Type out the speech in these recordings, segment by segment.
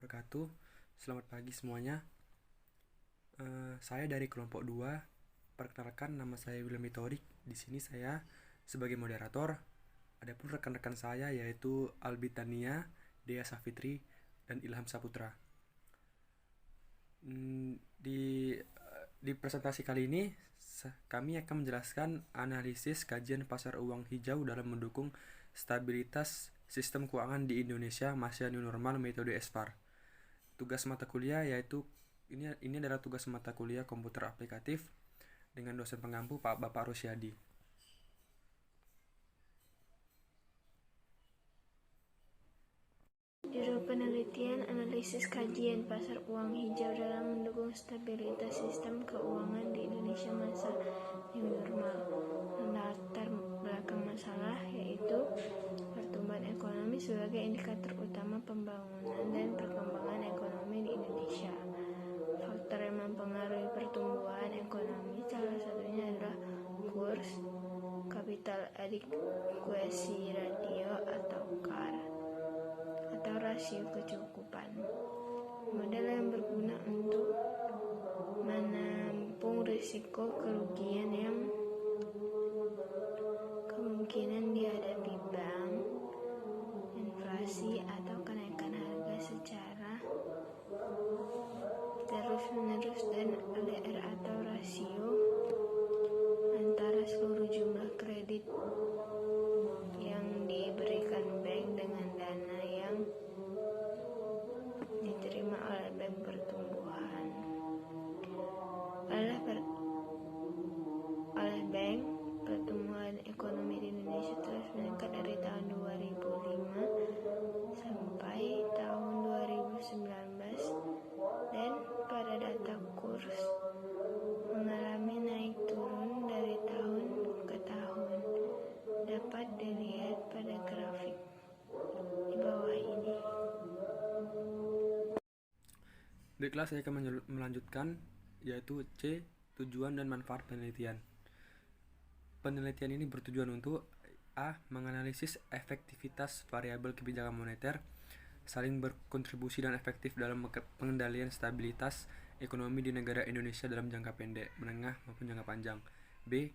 wabarakatuh. Selamat pagi semuanya. Saya dari kelompok 2. Perkenalkan, nama saya William Mitorik. Di sini saya sebagai moderator. Adapun rekan-rekan saya yaitu Albi Tania, Dea Safitri, dan Ilham Saputra. Di presentasi kali ini kami akan menjelaskan analisis kajian pasar uang hijau dalam mendukung stabilitas sistem keuangan di Indonesia masa new normal metode SPAR. Tugas mata kuliah yaitu ini adalah tugas mata kuliah komputer aplikatif dengan dosen pengampu Bapak Rosyadi. Judul penelitian analisis kajian pasar uang hijau dalam mendukung stabilitas sistem keuangan di Indonesia masa new normal. Latar belakang masalah yaitu pertumbuhan ekonomi sebagai indikator utama pembangunan dan perkembangan ekonomi di Indonesia. Faktor yang mempengaruhi pertumbuhan ekonomi salah satunya adalah kurs, capital adequacy ratio atau CAR, atau rasio kecukupan. Modal yang berguna untuk menampung risiko kerugian yang kemungkinan dihadapi bank, inflasi atau kenaikan harga secara terus-menerus, dan LDR atau rasio antara seluruh jumlah kredit yang diberikan bank dengan dana yang diterima oleh bank pertumbuhan. Oleh bank, pertumbuhan ekonomi di Indonesia terus meningkat dari tahun 2005 sampai tahun 2019, dan pada data kurs mengalami naik turun dari tahun ke tahun. Dapat dilihat pada grafik di bawah ini. Baiklah, saya akan melanjutkan yaitu C. Tujuan dan manfaat penelitian. Penelitian ini bertujuan untuk A. Menganalisis efektivitas variabel kebijakan moneter saling berkontribusi dan efektif dalam pengendalian stabilitas ekonomi di negara Indonesia dalam jangka pendek, menengah maupun jangka panjang. B.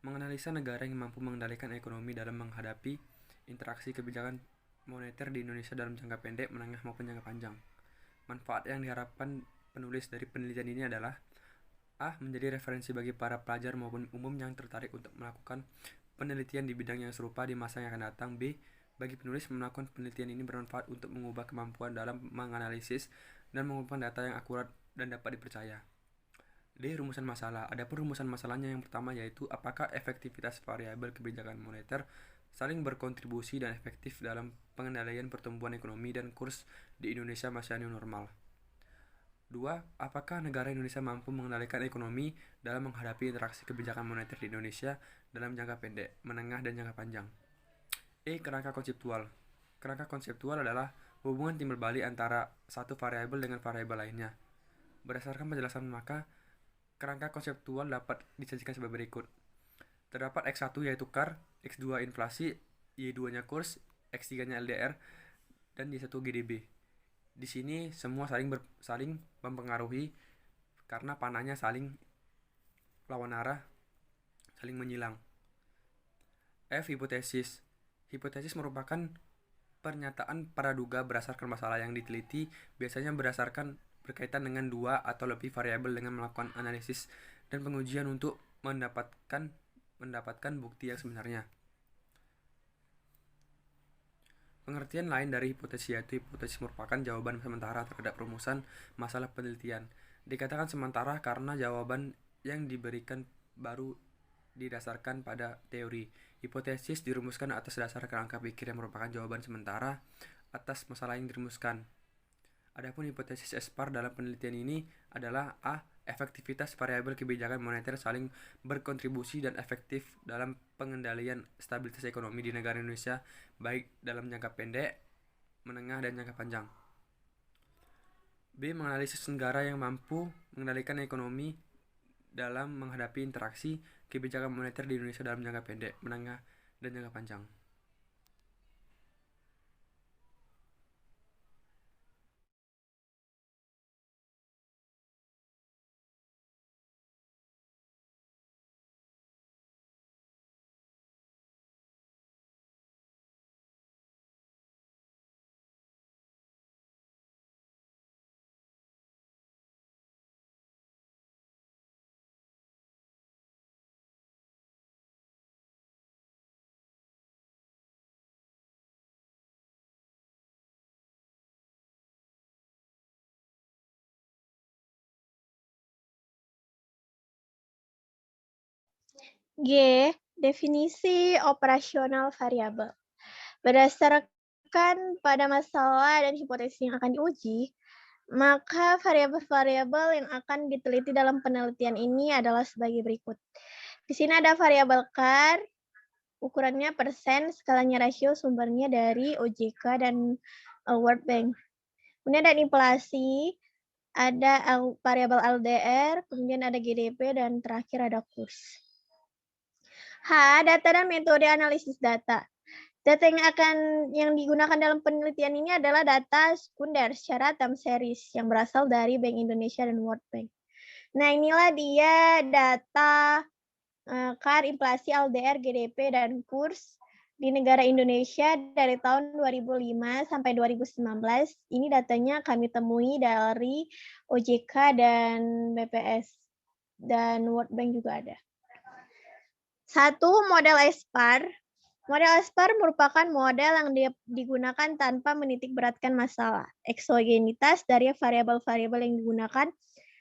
Menganalisa negara yang mampu mengendalikan ekonomi dalam menghadapi interaksi kebijakan moneter di Indonesia dalam jangka pendek, menengah maupun jangka panjang. Manfaat yang diharapkan penulis dari penelitian ini adalah A. Menjadi referensi bagi para pelajar maupun umum yang tertarik untuk melakukan penelitian di bidang yang serupa di masa yang akan datang. B. Bagi penulis, melakukan penelitian ini bermanfaat untuk mengubah kemampuan dalam menganalisis dan mengumpulkan data yang akurat dan dapat dipercaya. D. Rumusan masalah. Adapun rumusan masalahnya yang pertama yaitu apakah efektivitas variabel kebijakan moneter saling berkontribusi dan efektif dalam pengendalian pertumbuhan ekonomi dan kurs di Indonesia masa new normal. 2. Apakah negara Indonesia mampu mengendalikan ekonomi dalam menghadapi interaksi kebijakan moneter di Indonesia dalam jangka pendek, menengah, dan jangka panjang. E. Kerangka konseptual. Kerangka konseptual adalah hubungan timbal balik antara satu variabel dengan variabel lainnya. Berdasarkan penjelasan maka, kerangka konseptual dapat disajikan sebagai berikut. Terdapat X1 yaitu CAR, X2 inflasi, Y2-nya kurs, X3-nya LDR, dan Y1 GDB. Di sini semua saling mempengaruhi karena panahnya saling lawan arah, saling menyilang. F. Hipotesis. Hipotesis merupakan pernyataan praduga berdasarkan masalah yang diteliti, biasanya berkaitan dengan dua atau lebih variabel dengan melakukan analisis dan pengujian untuk mendapatkan bukti yang sebenarnya. Pengertian lain dari hipotesis yaitu hipotesis merupakan jawaban sementara terhadap rumusan masalah penelitian. Dikatakan sementara karena jawaban yang diberikan baru didasarkan pada teori. Hipotesis dirumuskan atas dasar kerangka pikir yang merupakan jawaban sementara atas masalah yang dirumuskan. Adapun hipotesis SPAR dalam penelitian ini adalah A. Efektivitas variabel kebijakan moneter saling berkontribusi dan efektif dalam pengendalian stabilitas ekonomi di negara Indonesia baik dalam jangka pendek, menengah, dan jangka panjang. B. Menganalisis negara yang mampu mengendalikan ekonomi dalam menghadapi interaksi kebijakan moneter di Indonesia dalam jangka pendek, menengah, dan jangka panjang. G. Definisi operasional variabel. Berdasarkan pada masalah dan hipotesis yang akan diuji, maka variabel-variabel yang akan diteliti dalam penelitian ini adalah sebagai berikut. Di sini ada variabel CAR, ukurannya persen, skalanya rasio, sumbernya dari OJK dan World Bank. Kemudian ada inflasi, ada variabel LDR, kemudian ada GDP, dan terakhir ada kurs. H. Data dan metode analisis data. Data yang digunakan dalam penelitian ini adalah data sekunder secara time series yang berasal dari Bank Indonesia dan World Bank. Nah, inilah dia data CAR, inflasi, LDR, GDP, dan kurs di negara Indonesia dari tahun 2005 sampai 2019. Ini datanya kami temui dari OJK dan BPS, dan World Bank juga ada. 1. Model SPAR. Model SPAR merupakan model yang digunakan tanpa menitik beratkan masalah eksogenitas dari variabel-variabel yang digunakan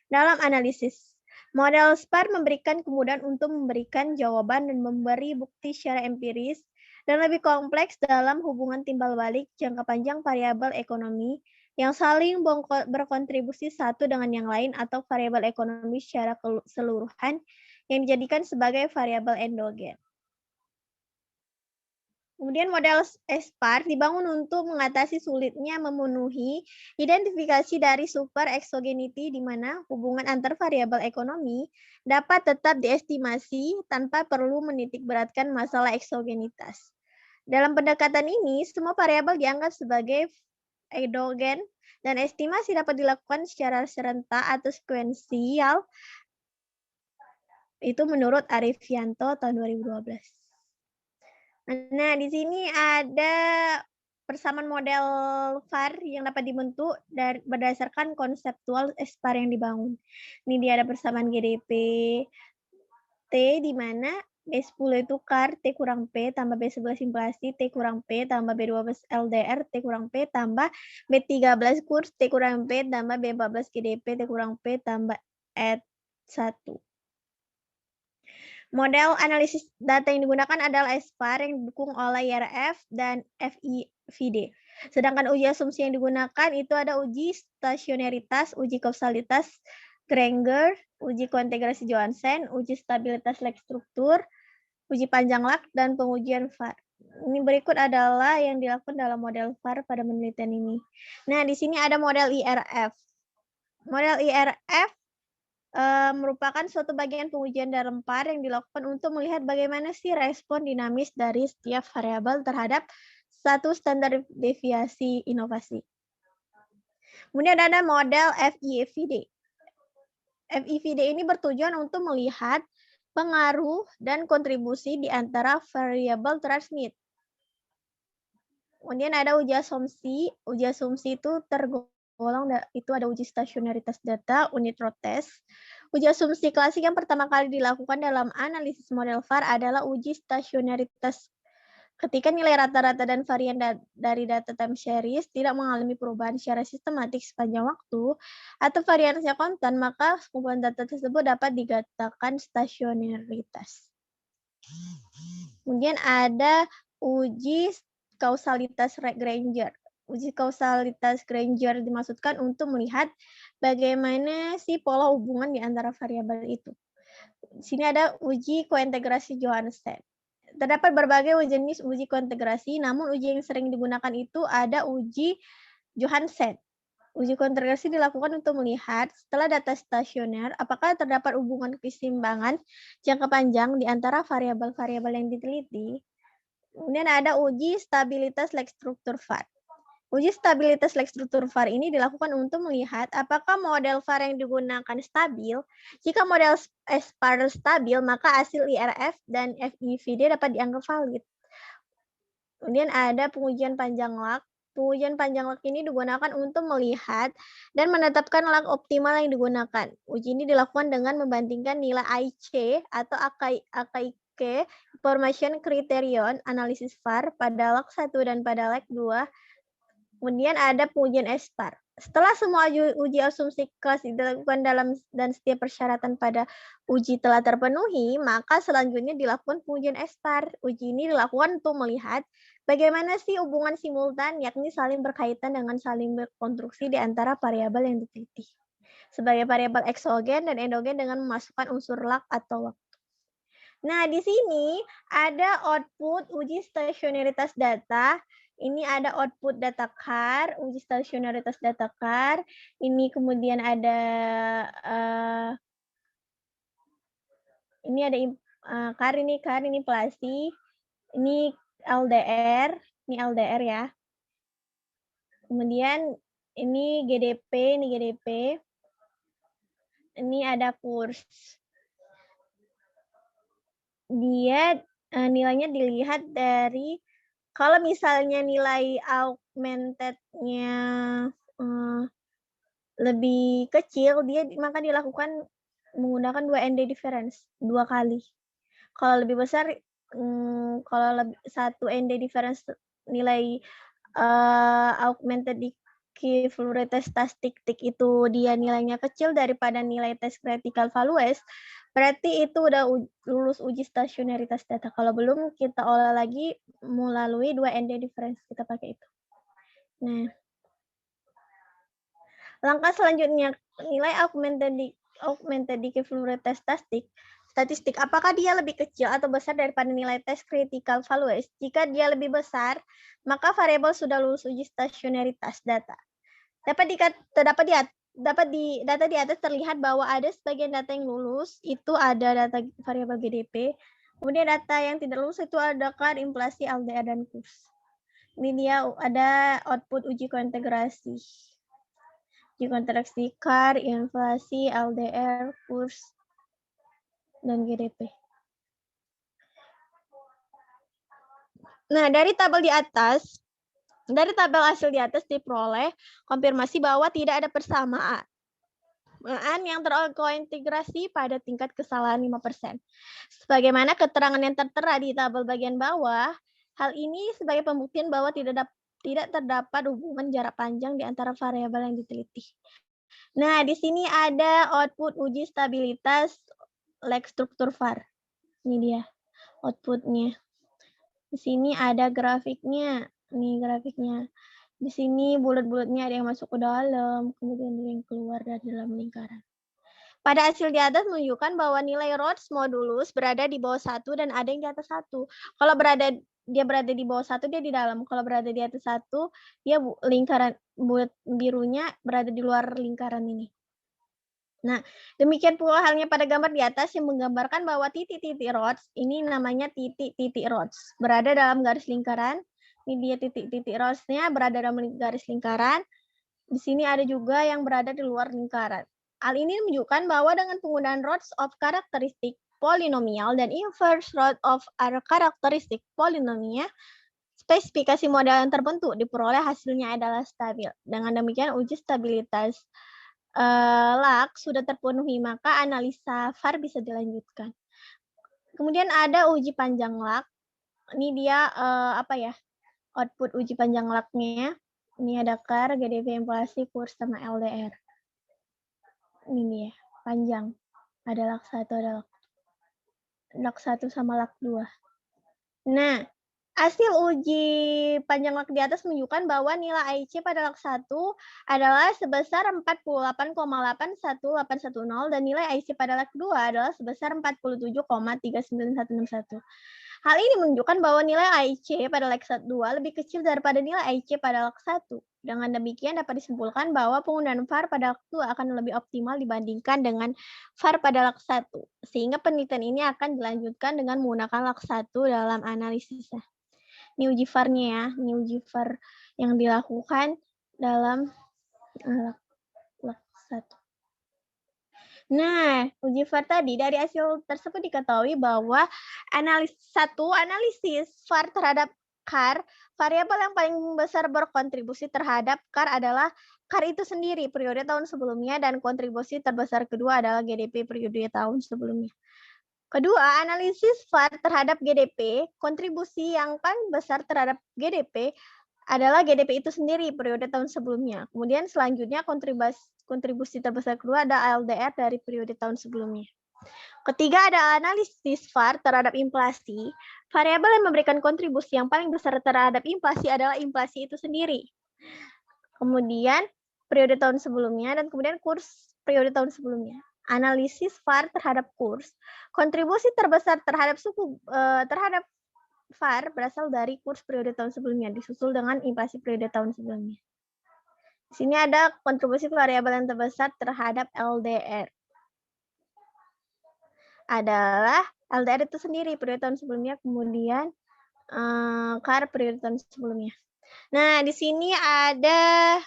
dalam analisis. Model SPAR memberikan kemudahan untuk memberikan jawaban dan memberi bukti secara empiris dan lebih kompleks dalam hubungan timbal balik jangka panjang variabel ekonomi yang saling berkontribusi satu dengan yang lain atau variabel ekonomi secara keseluruhan yang dijadikan sebagai variabel endogen. Kemudian model SPAR dibangun untuk mengatasi sulitnya memenuhi identifikasi dari super exogenity di mana hubungan antar variabel ekonomi dapat tetap diestimasi tanpa perlu menitik beratkan masalah eksogenitas. Dalam pendekatan ini, semua variabel dianggap sebagai endogen dan estimasi dapat dilakukan secara serentak atau sekuensial. Itu menurut Arifianto tahun 2012. Nah, di sini ada persamaan model VAR yang dapat dibentuk berdasarkan konseptual SPAR yang dibangun. Ini dia ada persamaan GDP T di mana B10 itu CAR, T kurang P tambah B11 inflasi, T kurang P tambah B12 LDR, T kurang P tambah B13 kurs, T kurang P tambah B14 GDP, T kurang P tambah E1. Model analisis data yang digunakan adalah SPAR yang didukung oleh IRF dan FIVD. Sedangkan uji asumsi yang digunakan itu ada uji stasionaritas, uji kausalitas Granger, uji kointegrasi Johansen, uji stabilitas leg struktur, uji panjang lak, dan pengujian VAR. Ini berikut adalah yang dilakukan dalam model VAR pada penelitian ini. Nah, di sini ada model IRF. Model IRF merupakan suatu bagian pengujian dalam VAR yang dilakukan untuk melihat bagaimana sih respon dinamis dari setiap variabel terhadap satu standar deviasi inovasi. Kemudian ada model FIVD. FIVD ini bertujuan untuk melihat pengaruh dan kontribusi di antara variabel transmit. Kemudian ada uji asumsi. Uji asumsi itu itu ada uji stasionaritas data, unit row test. Uji asumsi klasik yang pertama kali dilakukan dalam analisis model VAR adalah uji stasionaritas. Ketika nilai rata-rata dan varian dari data time series tidak mengalami perubahan secara sistematik sepanjang waktu atau variansinya konstan, maka kumpulan data tersebut dapat dikatakan stasionaritas. Kemudian ada uji kausalitas Granger. Uji kausalitas Granger dimaksudkan untuk melihat bagaimana sih pola hubungan di antara variabel itu. Di sini ada uji kointegrasi Johansen. Terdapat berbagai jenis uji kointegrasi, namun uji yang sering digunakan itu ada uji Johansen. Uji kointegrasi dilakukan untuk melihat setelah data stasioner apakah terdapat hubungan keseimbangan jangka panjang di antara variabel-variabel yang diteliti. Kemudian ada uji stabilitas leg struktur VAR. Uji stabilitas leg struktur VAR ini dilakukan untuk melihat apakah model VAR yang digunakan stabil. Jika model SPAR stabil, maka hasil IRF dan FIVD dapat dianggap valid. Kemudian ada pengujian panjang lak. Pengujian panjang lak ini digunakan untuk melihat dan menetapkan lak optimal yang digunakan. Uji ini dilakukan dengan membandingkan nilai IC atau AKIK Information Criterion Analysis VAR pada lak 1 dan pada lak 2. Kemudian ada pengujian S-bar. Setelah semua uji asumsi kelas dilakukan dan setiap persyaratan pada uji telah terpenuhi, maka selanjutnya dilakukan pengujian S-bar. Uji ini dilakukan untuk melihat bagaimana sih hubungan simultan, yakni saling berkaitan dengan saling berkonstruksi di antara variabel yang diteliti. Sebagai variabel eksogen dan endogen dengan memasukkan unsur lag atau waktu. Nah, di sini ada output uji stasionaritas data. Ini ada output data car, uji stasionaritas data car. Ini kemudian ada ini ada car ini pelasi. Ini LDR, ya. Kemudian ini GDP, Ini ada kurs. Dia nilainya dilihat dari kalau misalnya nilai augmented-nya lebih kecil, maka dilakukan menggunakan 2 ND difference 2 kali. Kalau lebih besar, kalau 1 ND difference nilai augmented decay fluid test statistik itu dia nilainya kecil daripada nilai tes critical values, berarti itu udah lulus uji stasionaritas data. Kalau belum, kita olah lagi melalui 2 ND difference, kita pakai itu. Nah, langkah selanjutnya, nilai augmented decay fluid test statistik, apakah dia lebih kecil atau besar daripada nilai tes critical values? Jika dia lebih besar, maka variabel sudah lulus uji stasionaritas data. Data di atas terlihat bahwa ada sebagian data yang lulus, itu ada data variabel GDP. Kemudian data yang tidak lulus itu ada car, inflasi, LDR, dan kurs. Ini dia ada output uji kointegrasi. Uji kointegrasi car, inflasi, LDR, kurs, dan GDP. Nah, dari tabel hasil di atas diperoleh konfirmasi bahwa tidak ada persamaan yang terkointegrasi pada tingkat kesalahan 5%. Sebagaimana keterangan yang tertera di tabel bagian bawah, hal ini sebagai pembuktian bahwa tidak terdapat hubungan jarak panjang di antara variabel yang diteliti. Nah, di sini ada output uji stabilitas lag struktur VAR. Ini dia outputnya. Di sini ada grafiknya. Ini grafiknya. Di sini bulat-bulatnya ada yang masuk ke dalam, kemudian ada yang keluar dari dalam lingkaran. Pada hasil di atas menunjukkan bahwa nilai Rhodes modulus berada di bawah 1 dan ada yang di atas 1. Kalau dia berada di bawah 1, dia di dalam. Kalau berada di atas 1, dia lingkaran bulat birunya berada di luar lingkaran ini. Nah, demikian pula halnya pada gambar di atas yang menggambarkan bahwa titik-titik Rhodes, ini namanya titik-titik Rhodes, berada dalam garis lingkaran. Ini dia titik-titik Rhodes-nya berada dalam garis lingkaran. Di sini ada juga yang berada di luar lingkaran. Hal ini menunjukkan bahwa dengan penggunaan Rhodes of karakteristik polinomial dan inverse Rhodes of karakteristik polinomial, spesifikasi model yang terbentuk diperoleh hasilnya adalah stabil. Dengan demikian uji stabilitas lag sudah terpenuhi, maka analisa VAR bisa dilanjutkan. Kemudian ada uji panjang lag. Ini dia output uji panjang lagnya. Ini ada car, GDP, inflasi, kurs, sama LDR. Ini dia, panjang. Ada lag 1, ada lag 1 sama lag 2. Nah, hasil uji panjang lag di atas menunjukkan bahwa nilai AIC pada lag 1 adalah sebesar 48,81810 dan nilai AIC pada lag 2 adalah sebesar 47,39161. Hal ini menunjukkan bahwa nilai AIC pada lag 2 lebih kecil daripada nilai AIC pada lag 1. Dengan demikian dapat disimpulkan bahwa penggunaan VAR pada lag 2 akan lebih optimal dibandingkan dengan VAR pada lag 1. Sehingga penelitian ini akan dilanjutkan dengan menggunakan lag 1 dalam analisisnya. Ini uji VAR-nya ya, ini uji VAR yang dilakukan dalam lag 1. Nah, uji VAR tadi dari hasil tersebut diketahui bahwa analisis VAR terhadap CAR, variabel yang paling besar berkontribusi terhadap CAR adalah CAR itu sendiri periode tahun sebelumnya dan kontribusi terbesar kedua adalah GDP periode tahun sebelumnya. Kedua, analisis VAR terhadap GDP, kontribusi yang paling besar terhadap GDP adalah GDP itu sendiri periode tahun sebelumnya. Kemudian selanjutnya kontribusi terbesar kedua ada LDR dari periode tahun sebelumnya. Ketiga ada analisis VAR terhadap inflasi. Variabel yang memberikan kontribusi yang paling besar terhadap inflasi adalah inflasi itu sendiri. Kemudian periode tahun sebelumnya dan kemudian kurs periode tahun sebelumnya. Analisis VAR terhadap kurs. Kontribusi terbesar terhadap terhadap VAR berasal dari kurs periode tahun sebelumnya, disusul dengan inflasi periode tahun sebelumnya. Di sini ada kontribusi variabel yang terbesar terhadap LDR. Adalah LDR itu sendiri periode tahun sebelumnya, kemudian KAR periode tahun sebelumnya. Nah, di sini ada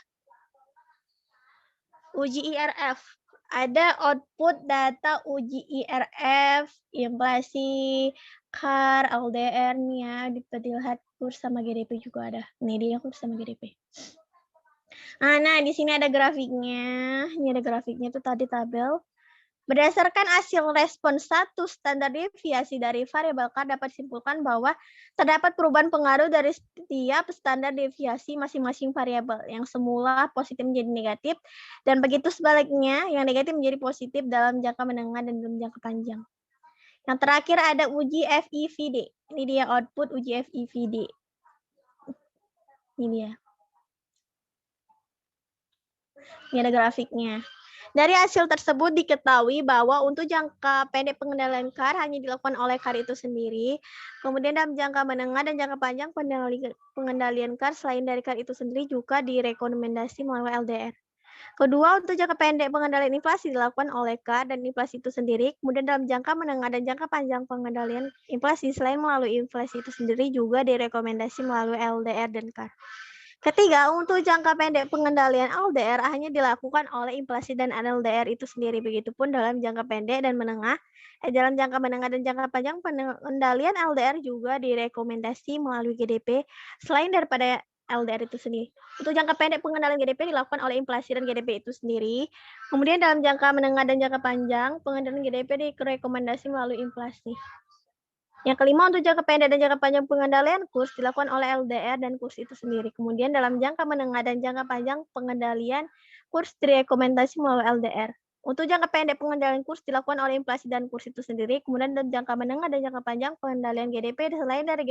uji IRF. Ada output data uji IRF, inflasi, KAR, LDR nih ya, dilihat kurs sama GDP juga ada. Ini dia kurs sama GDP. Nah, di sini ada grafiknya. Ini ada grafiknya itu tadi tabel. Berdasarkan hasil respon satu standar deviasi dari variabel KAR dapat disimpulkan bahwa terdapat perubahan pengaruh dari setiap standar deviasi masing-masing variabel. Yang semula positif menjadi negatif, dan begitu sebaliknya, yang negatif menjadi positif dalam jangka menengah dan dalam jangka panjang. Yang terakhir ada uji FIVD. Ini dia output uji FIVD. Ini dia. Ini ada grafiknya. Dari hasil tersebut diketahui bahwa untuk jangka pendek pengendalian KAR hanya dilakukan oleh KAR itu sendiri. Kemudian dalam jangka menengah dan jangka panjang pengendalian KAR selain dari KAR itu sendiri juga direkomendasi melalui LDR. Kedua, untuk jangka pendek pengendalian inflasi dilakukan oleh KAR dan inflasi itu sendiri. Kemudian dalam jangka menengah dan jangka panjang pengendalian inflasi selain melalui inflasi itu sendiri juga direkomendasi melalui LDR dan KAR. Ketiga, untuk jangka pendek pengendalian LDR hanya dilakukan oleh inflasi dan LDR itu sendiri. Begitupun dalam jangka pendek dan menengah. Dalam jangka menengah dan jangka panjang pengendalian LDR juga direkomendasi melalui GDP selain daripada LDR itu sendiri. Untuk jangka pendek pengendalian GDP dilakukan oleh inflasi dan GDP itu sendiri. Kemudian dalam jangka menengah dan jangka panjang pengendalian GDP direkomendasi melalui inflasi. Yang kelima, untuk jangka pendek dan jangka panjang pengendalian kurs dilakukan oleh LDR dan kurs itu sendiri. Kemudian dalam jangka menengah dan jangka panjang pengendalian kurs direkomendasi melalui LDR. Untuk jangka pendek pengendalian kurs dilakukan oleh inflasi dan kurs itu sendiri. Kemudian dalam jangka menengah dan jangka panjang pengendalian GDP selain dari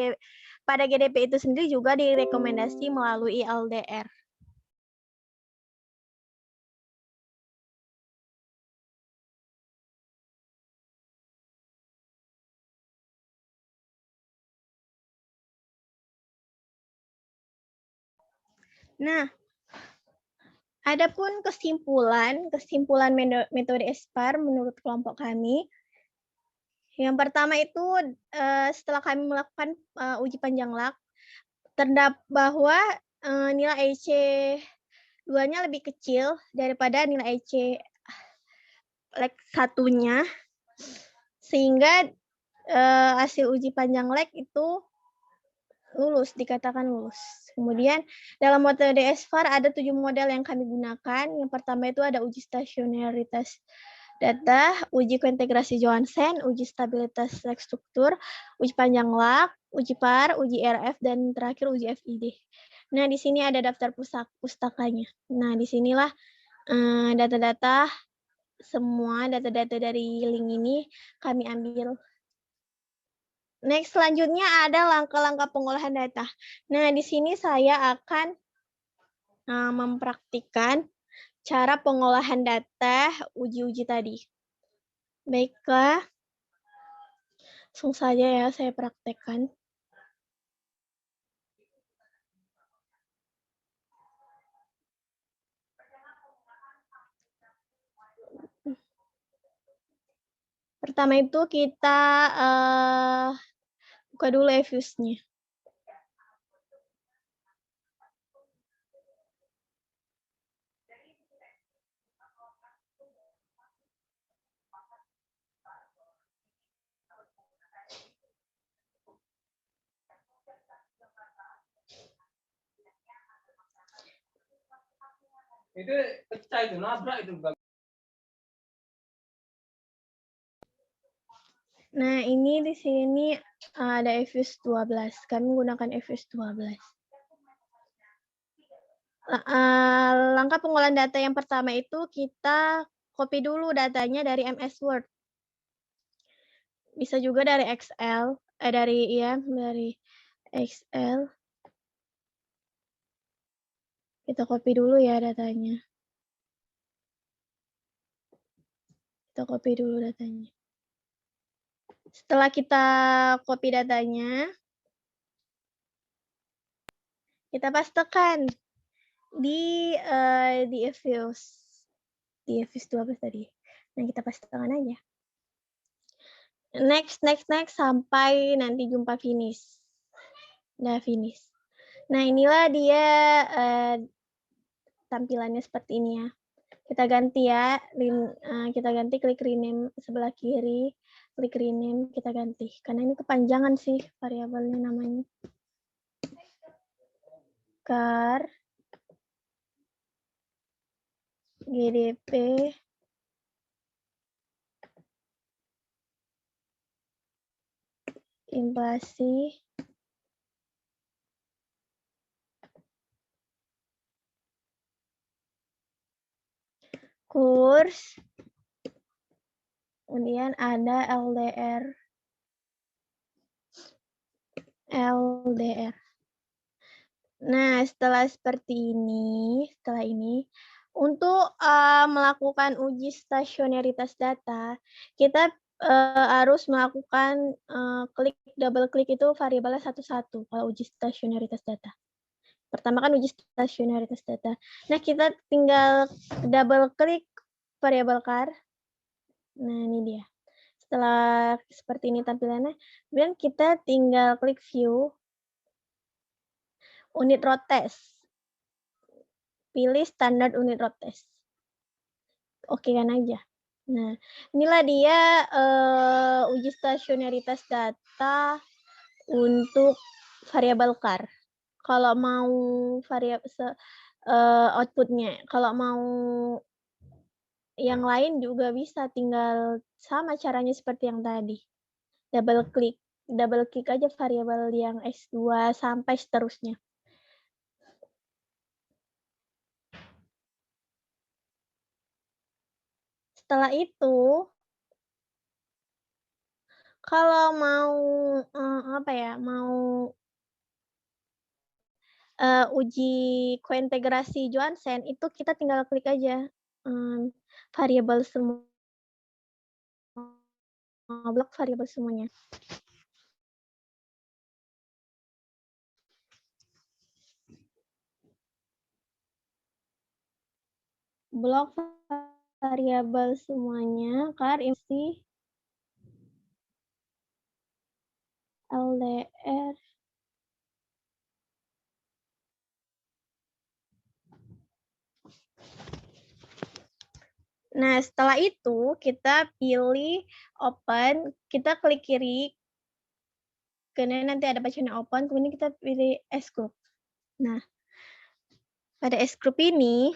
pada GDP itu sendiri juga direkomendasi melalui LDR. Nah, adapun kesimpulan metode SPAR menurut kelompok kami. Yang pertama itu setelah kami melakukan uji panjang LAK, terdapat bahwa nilai EC 2-nya lebih kecil daripada nilai EC LAK 1-nya, sehingga hasil uji panjang LAK itu lulus, dikatakan lulus. Kemudian dalam metode SPAR ada 7 model yang kami gunakan. Yang pertama itu ada uji stasionaritas data, uji kointegrasi Johansen, uji stabilitas struktur, uji panjang LAK, uji PAR, uji RF, dan terakhir uji FID. Nah, di sini ada daftar pustakanya. Nah, disinilah data-data, semua data-data dari link ini kami ambil. Next, selanjutnya ada langkah-langkah pengolahan data. Nah, di sini saya akan mempraktikkan cara pengolahan data uji-uji tadi. Baiklah, langsung saja ya saya praktekkan. Pertama itu kita buka dulu eFuse-nya. Itu pecah itu, nabrak itu. Nah, ini di sini ada eFuse 12. Kami menggunakan eFuse 12. Langkah pengolahan data yang pertama itu kita copy dulu datanya dari MS Word. Bisa juga dari Excel, dari Excel. Kita copy dulu ya datanya. Kita copy dulu datanya. Setelah kita copy datanya, kita pastekan di Fuse 12 tadi. Nah, kita pastekan aja. Next sampai nanti jumpa finish. Nah, finish. Nah, inilah dia tampilannya seperti ini ya. Kita ganti ya, kita ganti klik rename sebelah kiri, klik rename kita ganti. Karena ini kepanjangan sih variabelnya namanya. Car GDP inflasi kurs, kemudian ada LDR. Nah, setelah ini, untuk melakukan uji stasionaritas data, kita harus melakukan double klik itu variabelnya satu-satu kalau uji stasionaritas data. Pertama kan uji stasionaritas data. Nah, kita tinggal double klik variabel car. Nah, ini dia. Setelah seperti ini tampilannya, kemudian kita tinggal klik view, unit road test. Pilih standar unit road test. Oke kan aja. Nah, inilah dia uji stasionaritas data untuk variabel car. Kalau mau outputnya, kalau mau yang lain juga bisa, tinggal sama caranya seperti yang tadi. Double klik aja variabel yang S2 sampai seterusnya. Setelah itu, kalau mau uji kointegrasi Johansen itu kita tinggal klik aja variabel semua blok variabel semuanya. Blok variabel semuanya car inflasi LDR. Nah, setelah itu kita pilih open, kita klik kiri, kemudian nanti ada bacaan open, kemudian kita pilih S group. Nah, pada S group ini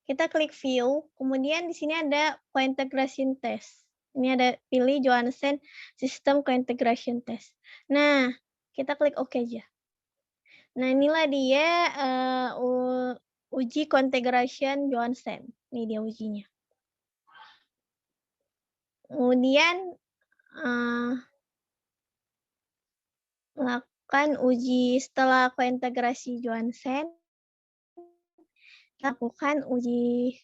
kita klik view, kemudian di sini ada co-integration test. Ini ada pilih Johansen System Co-integration Test. Nah, kita klik OK aja. Nah, inilah dia uji co-integration Johansen. Ini dia ujinya. Kemudian melakukan uji setelah co-integrasi Johansen, lakukan uji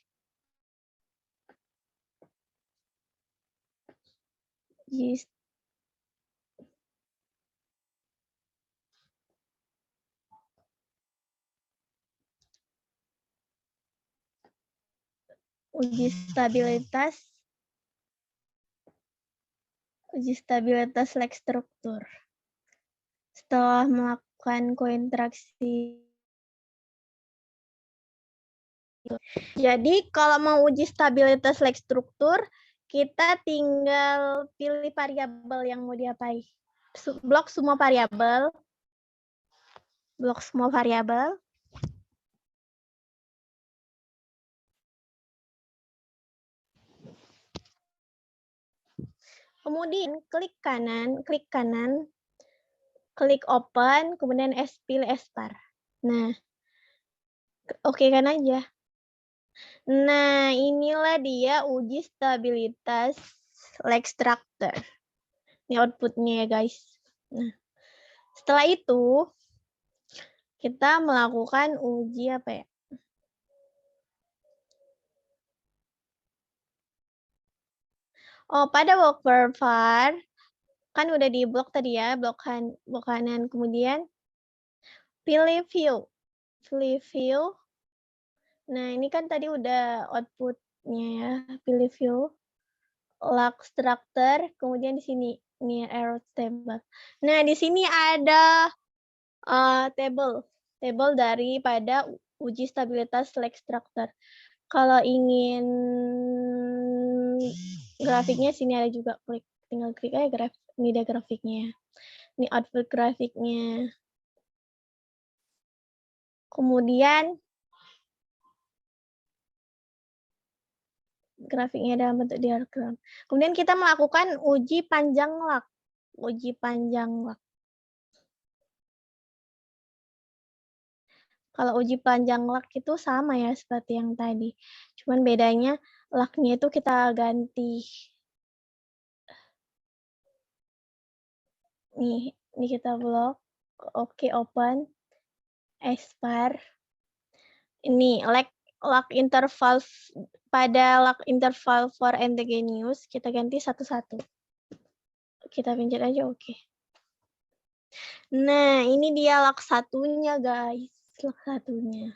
stabilitas leg struktur. Setelah melakukan kointeraksi. Jadi kalau mau uji stabilitas leg struktur, kita tinggal pilih variabel yang mau diapain. Blok semua variabel. Kemudian klik kanan, klik open, kemudian pilih SPAR. Nah, oke kan aja. Nah, inilah dia uji stabilitas Lextractor. Ini outputnya ya guys. Nah, setelah itu kita melakukan uji apa ya? Oh, pada worker var kan udah di blok tadi ya, blok kanan, kemudian pilih view. Pilih view. Nah, ini kan tadi udah outputnya ya, pilih view. Lextractor, kemudian di sini ini arrow table. Nah, di sini ada table daripada uji stabilitas Lextractor. Kalau ingin grafiknya sini ada juga, tinggal klik aja ini ada grafiknya. Ini output grafiknya. Kemudian grafiknya dalam bentuk diagram. Kemudian kita melakukan uji panjang lak. Uji panjang lak. Kalau uji panjang lak itu sama ya seperti yang tadi. Cuman bedanya laknya itu kita ganti. Nih, ini kita blok. Oke, open. SPAR. Ini lock interval pada lock interval for endogenous kita ganti satu-satu. Kita pencet aja oke. Nah, ini dia lock satunya guys. Lock satunya.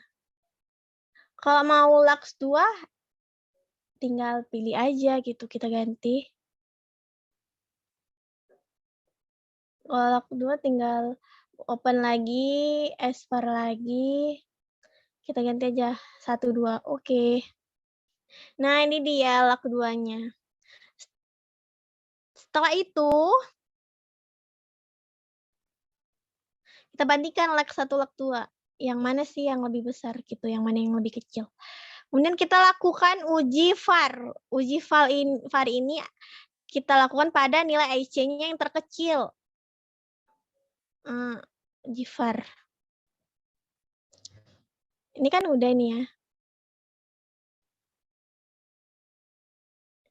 Kalau mau lock 2 tinggal pilih aja gitu, kita ganti. Kalau lock 2 tinggal open lagi, SPAR lagi. Kita ganti aja 1 2. Oke. Nah, ini dia lock 2-nya. Setelah itu kita bandingkan lock 1 lock 2. Yang mana sih yang lebih besar gitu, yang mana yang lebih kecil. Kemudian kita lakukan uji var. Uji var ini kita lakukan pada nilai IC-nya yang terkecil. Uji var. Ini kan udah nih ya.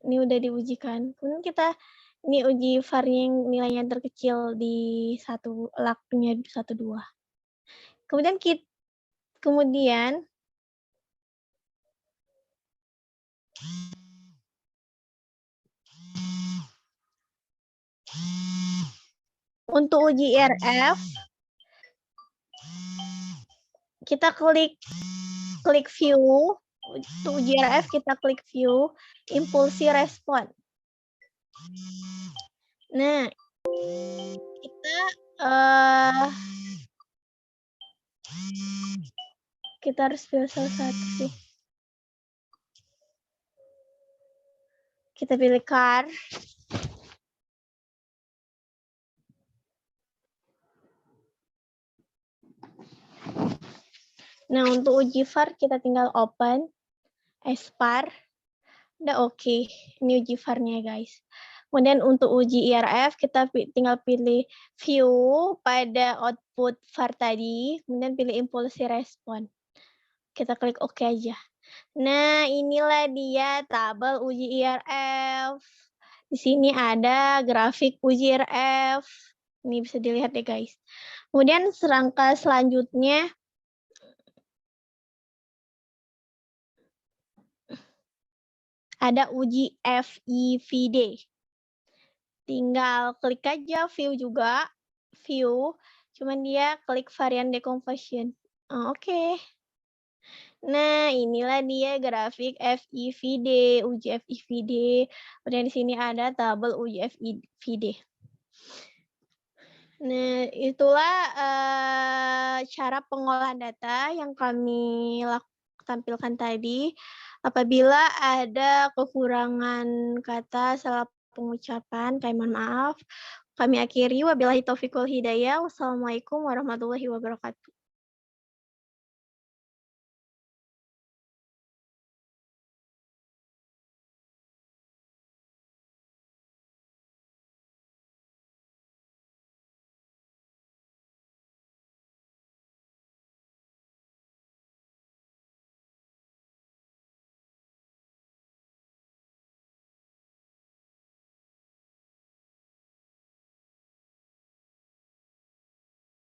Ini udah diujikan. Kemudian kita ini uji var-nya yang nilainya terkecil di lock-nya 1 2. Kemudian untuk uji IRF kita klik view. Untuk uji IRF kita klik view impulsi respon. Nah, kita harus pilih salah satu sih. Kita pilih car. Nah, untuk uji var kita tinggal open, SPAR, udah oke. Ini uji var-nya guys. Kemudian untuk uji IRF kita tinggal pilih view pada output var tadi, kemudian pilih impulsi respon. Kita klik oke aja. Nah, inilah dia tabel uji IRF. Di sini ada grafik uji IRF. Ini bisa dilihat ya guys. Kemudian serangka selanjutnya ada uji FEVD. Tinggal klik aja view juga, view, cuman dia klik varian decomposition. Oke. Nah, inilah dia grafik FEVD, uji FEVD. Kemudian di sini ada tabel uji FEVD. Nah, itulah cara pengolahan data yang kami tampilkan tadi. Apabila ada kekurangan kata, salah pengucapan, kami mohon maaf. Kami akhiri, wabillahi taufiq wal hidayah. Wassalamualaikum warahmatullahi wabarakatuh.